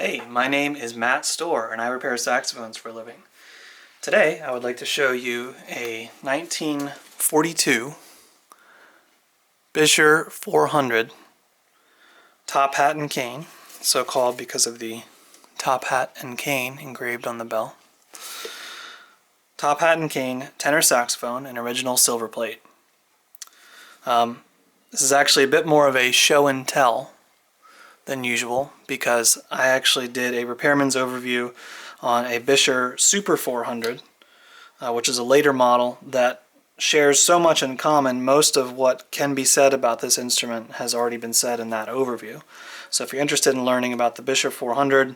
Hey, my name is Matt Stohrer and I repair saxophones for a living. Today I would like to show you a 1942 Buescher 400 top hat and cane, so called because of the top hat and cane engraved on the bell. Top hat and cane tenor saxophone in original silver plate. This is actually a bit more of a show and tell than usual because I actually did a Repairman's overview on a Buescher Super 400, which is a later model that shares so much in common. Most of what can be said about this instrument has already been said in that overview. So if you're interested in learning about the Buescher 400,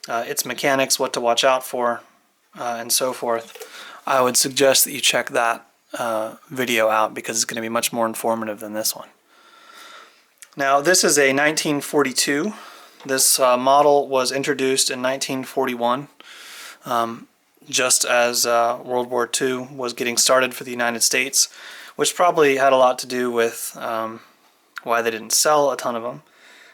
its mechanics, what to watch out for, and so forth, I would suggest that you check that video out because it's going to be much more informative than this one. Now this is a 1942. This model was introduced in 1941, just as World War II was getting started for the United States, which probably had a lot to do with why they didn't sell a ton of them.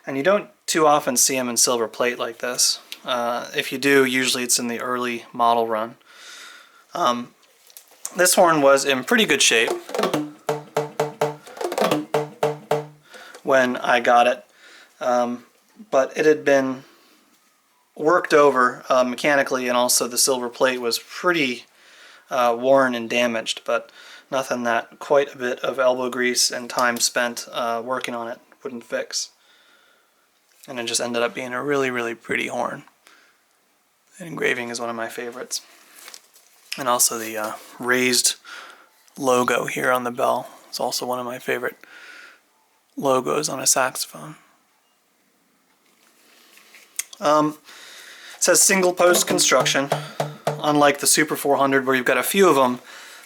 And you don't too often see them in silver plate like this. If you do, usually it's in the early model run. This horn was in pretty good shape when I got it, but it had been worked over mechanically, and also the silver plate was pretty worn and damaged, but nothing that quite a bit of elbow grease and time spent working on it wouldn't fix. And it just ended up being a really, really pretty horn. And engraving is one of my favorites. And also the raised logo here on the bell is also one of my favorite logos on a saxophone. It says single post construction, unlike the Super 400 where you've got a few of them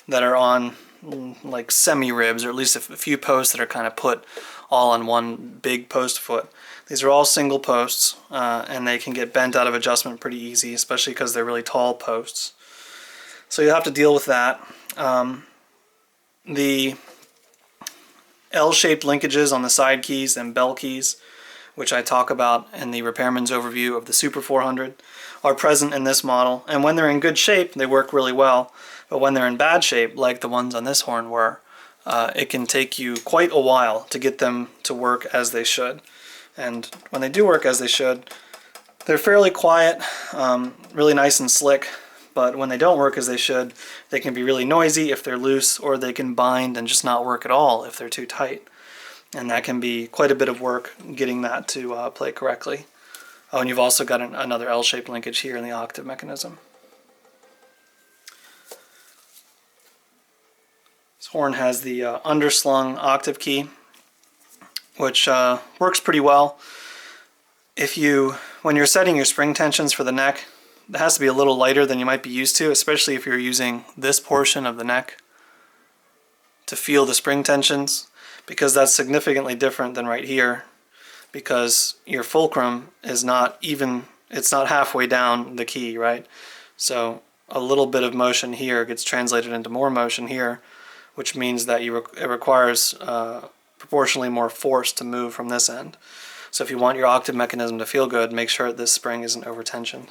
that are on like semi-ribs, or at least a few posts that are kind of put all on one big post foot. These are all single posts, and they can get bent out of adjustment pretty easy, especially because they're really tall posts. So you have to deal with that. The L-shaped linkages on the side keys and bell keys, which I talk about in the Repairman's overview of the Super 400, are present in this model. And when they're in good shape, they work really well. But when they're in bad shape, like the ones on this horn were, it can take you quite a while to get them to work as they should. And when they do work as they should, they're fairly quiet, really nice and slick. But when they don't work as they should, they can be really noisy if they're loose, or they can bind and just not work at all if they're too tight. And that can be quite a bit of work getting that to play correctly. Oh, and you've also got another L-shaped linkage here in the octave mechanism. This horn has the underslung octave key, which works pretty well. When you're setting your spring tensions for the neck, it has to be a little lighter than you might be used to, especially if you're using this portion of the neck to feel the spring tensions, because that's significantly different than right here, because your fulcrum is not even, it's not halfway down the key, right? So a little bit of motion here gets translated into more motion here, which means that it requires proportionally more force to move from this end. So if you want your octave mechanism to feel good, make sure that this spring isn't over-tensioned.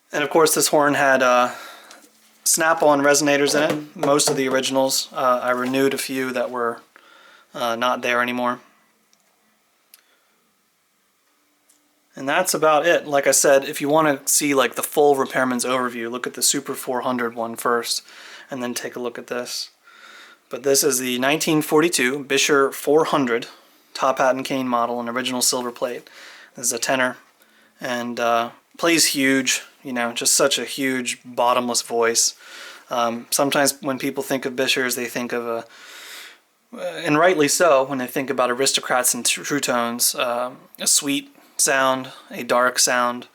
And of course this horn had snap-on resonators in it. Most of the originals. I renewed a few that were not there anymore. And that's about it. Like I said, if you want to see like the full Repairman's overview, look at the Super 400 one first, and then take a look at this. But this is the 1942 Buescher 400 top hat and cane model in original silver plate. This is a tenor, and plays huge, you know, just such a huge bottomless voice. Sometimes when people think of Bueschers, they think of and rightly so, when they think about aristocrats and true tones, a sweet sound, a dark sound,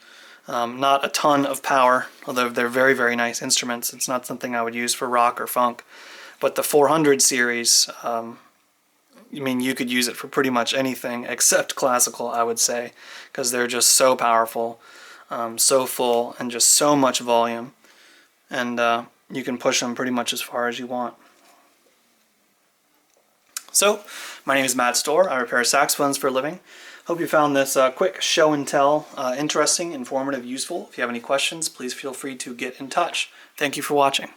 not a ton of power, although they're very, very nice instruments. It's not something I would use for rock or funk. But the 400 series, I mean, you could use it for pretty much anything except classical, I would say, because they're just so powerful, so full, and just so much volume. And you can push them pretty much as far as you want. So, my name is Matt Stohrer. I repair saxophones for a living. Hope you found this quick show and tell interesting, informative, useful. If you have any questions, please feel free to get in touch. Thank you for watching.